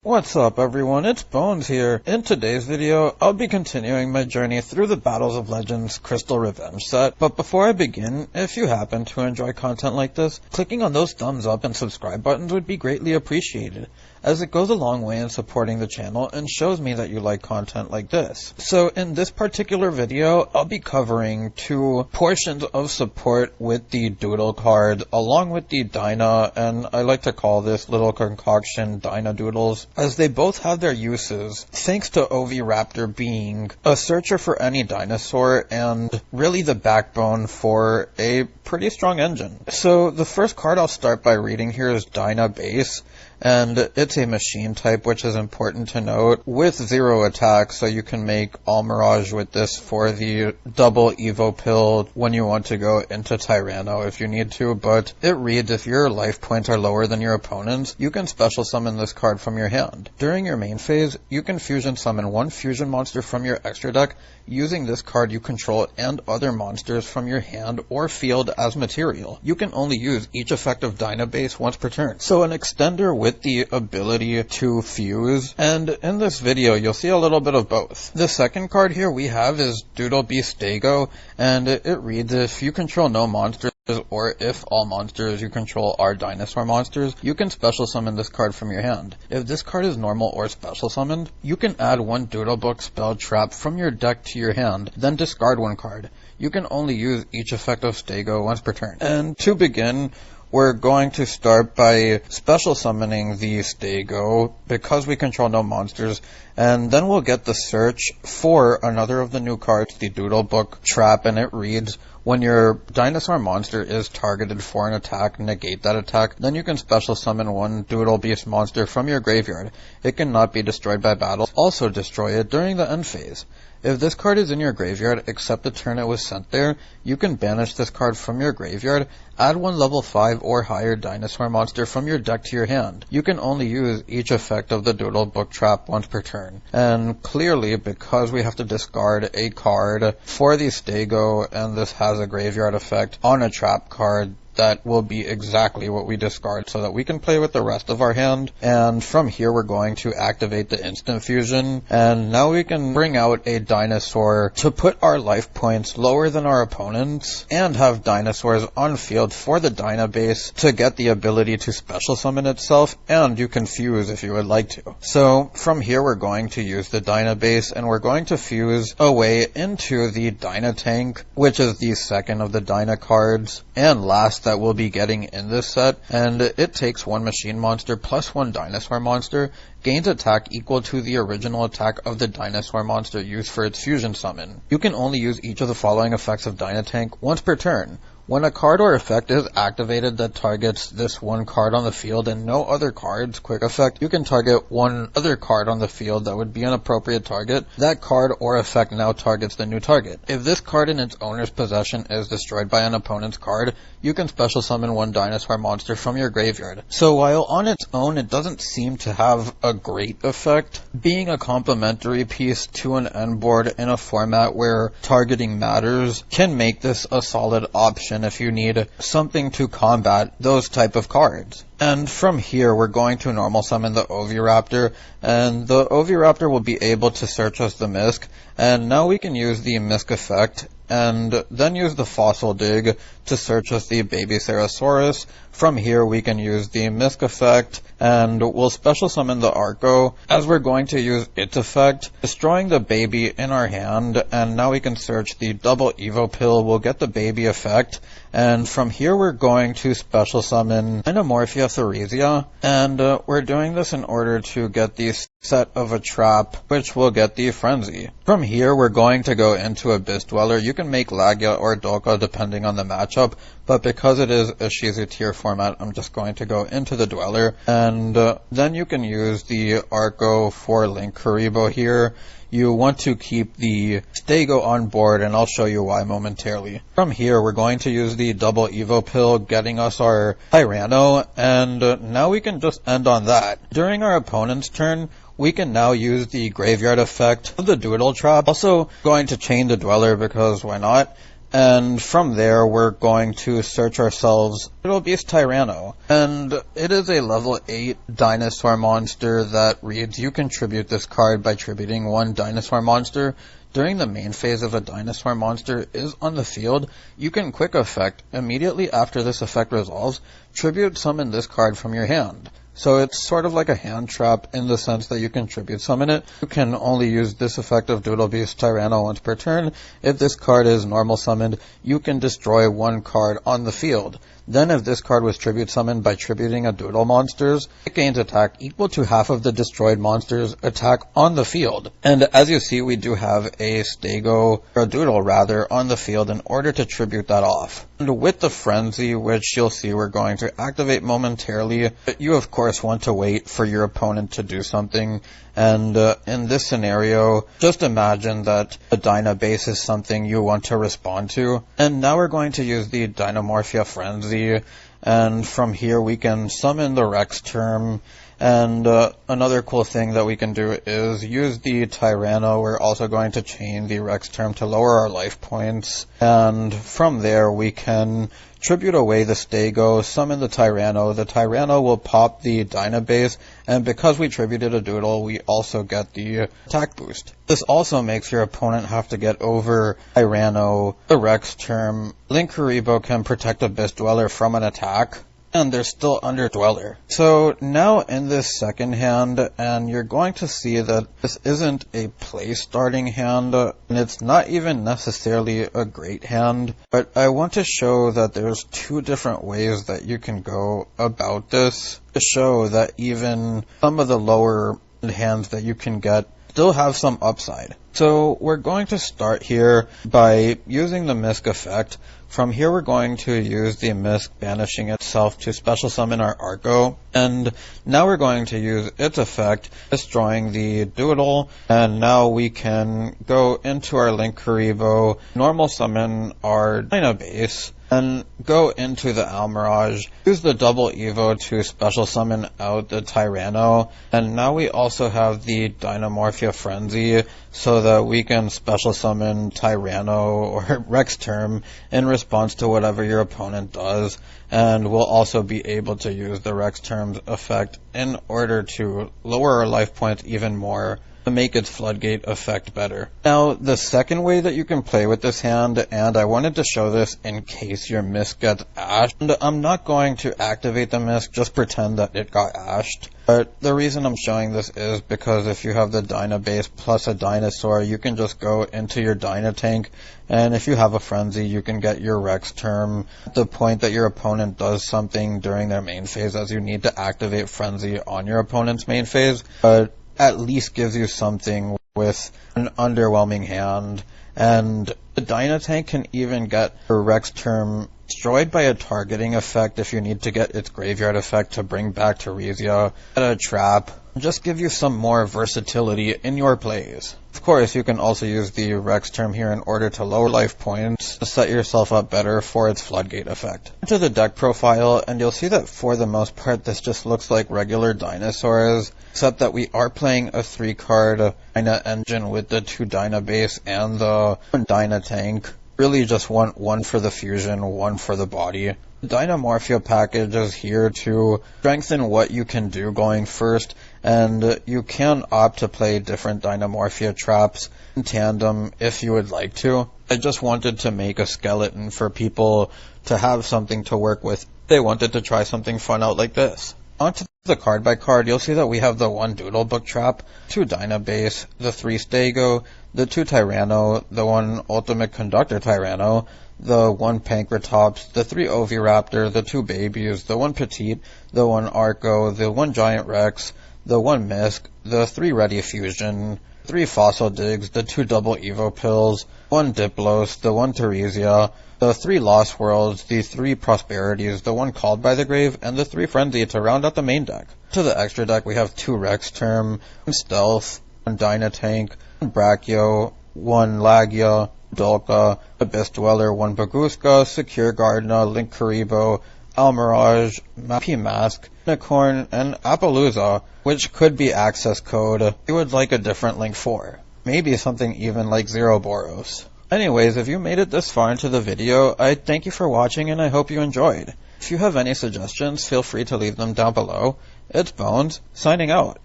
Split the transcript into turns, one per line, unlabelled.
What's up everyone, it's Bones here. In today's video, I'll be continuing my journey through the Battles of Legends Crystal Revenge set, but before I begin, if you happen to enjoy content like this, clicking on those thumbs up and subscribe buttons would be greatly appreciated, as it goes a long way in supporting the channel and shows me that you like content like this. So in this particular video, I'll be covering two portions of support with the Doodle card, along with the Dyna, and I like to call this little concoction Dyna Doodles, as they both have their uses, thanks to Oviraptor being a searcher for any dinosaur and really the backbone for a pretty strong engine. So the first card I'll start by reading here is Dyna Base, and it's a machine type, which is important to note, with 0 attack, so you can make All Mirage with this for the double Evo pill when you want to go into Tyranno if you need to, but it reads if your life points are lower than your opponent's, you can special summon this card from your hand. During your main phase, you can fusion summon one fusion monster from your extra deck. Using this card you control and other monsters from your hand or field as material. You can only use each effect of Dyna Base once per turn. So an extender with the ability to fuse, and in this video you'll see a little bit of both. The second card here we have is BLCR, and it reads if you control no monsters or if all monsters you control are dinosaur monsters, you can special summon this card from your hand. If this card is normal or special summoned, you can add one Doodlebook spell trap from your deck to your hand, then discard one card. You can only use each effect of Stego once per turn. And to begin, we're going to start by special summoning the Stego because we control no monsters, and then we'll get the search for another of the new cards, the Doodlebook Trap, and it reads, when your dinosaur monster is targeted for an attack, negate that attack, then you can special summon one Doodle Beast monster from your graveyard. It cannot be destroyed by battle. Also destroy it during the end phase. If this card is in your graveyard, except the turn it was sent there, you can banish this card from your graveyard, add one level 5 or higher dinosaur monster from your deck to your hand. You can only use each effect of the Doodlebook Trap once per turn. And clearly, because we have to discard a card for the Stego, and this has a graveyard effect on a trap card, that will be exactly what we discard so that we can play with the rest of our hand. And from here we're going to activate the instant fusion, and now we can bring out a dinosaur to put our life points lower than our opponents and have dinosaurs on field for the Dyna Base to get the ability to special summon itself, and you can fuse if you would like to. So from here we're going to use the Dyna Base, and we're going to fuse away into the Dyna Tank, which is the second of the Dyna cards and last that we'll be getting in this set, and it takes one machine monster plus one dinosaur monster, gains attack equal to the original attack of the dinosaur monster used for its fusion summon. You can only use each of the following effects of Dyna Tank once per turn. When a card or effect is activated that targets this one card on the field and no other cards, quick effect, you can target one other card on the field that would be an appropriate target. That card or effect now targets the new target. If this card in its owner's possession is destroyed by an opponent's card, you can special summon one dinosaur monster from your graveyard. So while on its own it doesn't seem to have a great effect, being a complementary piece to an end board in a format where targeting matters can make this a solid option if you need something to combat those type of cards. And from here we're going to normal summon the Oviraptor, and the Oviraptor will be able to search us the Misk, and now we can use the Misk effect and then use the Fossil Dig to search us the Baby Ceratosaurus. From here we can use the Misk effect, and we'll special summon the Arco, as we're going to use its effect, destroying the baby in our hand, and now we can search the double Evo pill, we'll get the baby effect, and from here we're going to special summon Dynamorphia Theresia, and we're doing this in order to get the set of a trap, which will get the Frenzy. From here we're going to go into Abyss Dweller. You can make Lagia or Dolka depending on the matchup, but because it is a Shizu tier format, I'm just going to go into the Dweller, and then you can use the Arco for Link Karibo here. You want to keep the Stego on board, and I'll show you why momentarily. From here, we're going to use the double Evo pill, getting us our Tyranno, and now we can just end on that. During our opponent's turn, we can now use the graveyard effect of the Doodle Trap. Also going to chain the Dweller because why not? And from there, we're going to search ourselves Little Beast Tyranno. And it is a level 8 dinosaur monster that reads, you can tribute this card by tributing one dinosaur monster. During the main phase of a dinosaur monster is on the field, you can quick effect, immediately after this effect resolves, tribute summon this card from your hand. So it's sort of like a hand trap in the sense that you can tribute summon it. You can only use this effect of Doodle Beast Tyranno once per turn. If this card is normal summoned, you can destroy one card on the field. Then if this card was tribute summoned by tributing a Doodle monsters, it gains attack equal to half of the destroyed monster's attack on the field. And as you see, we do have a Stego, or a Doodle rather, on the field in order to tribute that off. And with the Frenzy, which you'll see we're going to activate momentarily, you of course want to wait for your opponent to do something. And in this scenario, just imagine that the Dyna base is something you want to respond to. And now we're going to use the Dynamorphia Frenzy, and from here we can summon the Rex term. And another cool thing that we can do is use the Tyranno. We're also going to chain the Rex term to lower our life points. And from there we can tribute away the Stego, summon the Tyranno. The Tyranno will pop the Dyna base, and because we tributed a Doodle, we also get the attack boost. This also makes your opponent have to get over Tyranno, the Rex term. Linkuriboh can protect Abyss Dweller from an attack, and they're still under Dweller. So now in this second hand, and you're going to see that this isn't a play starting hand, and it's not even necessarily a great hand, but I want to show that there's two different ways that you can go about this to show that even some of the lower hands that you can get still have some upside. So we're going to start here by using the Misk effect. From here we're going to use the Misk banishing itself to special summon our Arco, and now we're going to use its effect, destroying the Doodle, and now we can go into our Linkuriboh, normal summon our Dyna base, and go into the Almirage, use the double Evo to special summon out the Tyranno, and now we also have the Dynamorphia Frenzy, so that we can special summon Tyranno or Rex term in response to whatever your opponent does, and we'll also be able to use the Rex term's effect in order to lower our life points even more, to make its floodgate effect better. Now, the second way that you can play with this hand, and I wanted to show this in case your Misk gets ashed, and I'm not going to activate the Misk, just pretend that it got ashed. But the reason I'm showing this is because if you have the Dyna base plus a dinosaur, you can just go into your Dyna tank, and if you have a Frenzy, you can get your Rex term at the point that your opponent does something during their main phase, as you need to activate Frenzy on your opponent's main phase. But at least gives you something with an underwhelming hand. And the Dyna tank can even get a Rex term destroyed by a targeting effect if you need to get its graveyard effect to bring back Teresia at a trap. Just give you some more versatility in your plays. Of course, you can also use the Rex term here in order to lower life points to set yourself up better for its floodgate effect. Into the deck profile, and you'll see that for the most part this just looks like regular dinosaurs, except that we are playing a 3-card Dyna engine with the 2 Dyna base and the 1 Dyna tank. Really just want one for the fusion, one for the body. The Dynamorphia package is here to strengthen what you can do going first, and you can opt to play different Dynamorphia traps in tandem if you would like to. I just wanted to make a skeleton for people to have something to work with. They wanted to try something fun out like this. Onto the card by card, you'll see that we have the 1 Doodle Book Trap, 2 Dyna base, the 3 Stego, the 2 Tyranno, the 1 Ultimate Conductor Tyranno, the 1 Pankratops, the 3 Oviraptor, the 2 Babies, the 1 Petite, the 1 Arco, the 1 Giant Rex, the 1 Misk, the 3 Ready Fusion, 3 Fossil Digs, the 2 Double Evo Pills, 1 Diplos, the 1 Teresia, the 3 Lost Worlds, the 3 Prosperities, the 1 Called by the Grave, and the 3 Frenzy to round out the main deck. To the extra deck, we have 2 Rex term, 1 Stealth, 1 Dyna tank, 1 Brachio, 1 Lagia, Dolka, Abyss Dweller, 1 Baguska, Secure Gardener, Linkuriboh, Almirage, P-Mask, Unicorn, and Appaloosa, which could be access code you would like a different link for. Maybe something even like Zeroboros. Anyways, if you made it this far into the video, I thank you for watching and I hope you enjoyed. If you have any suggestions, feel free to leave them down below. It's Bones, signing out.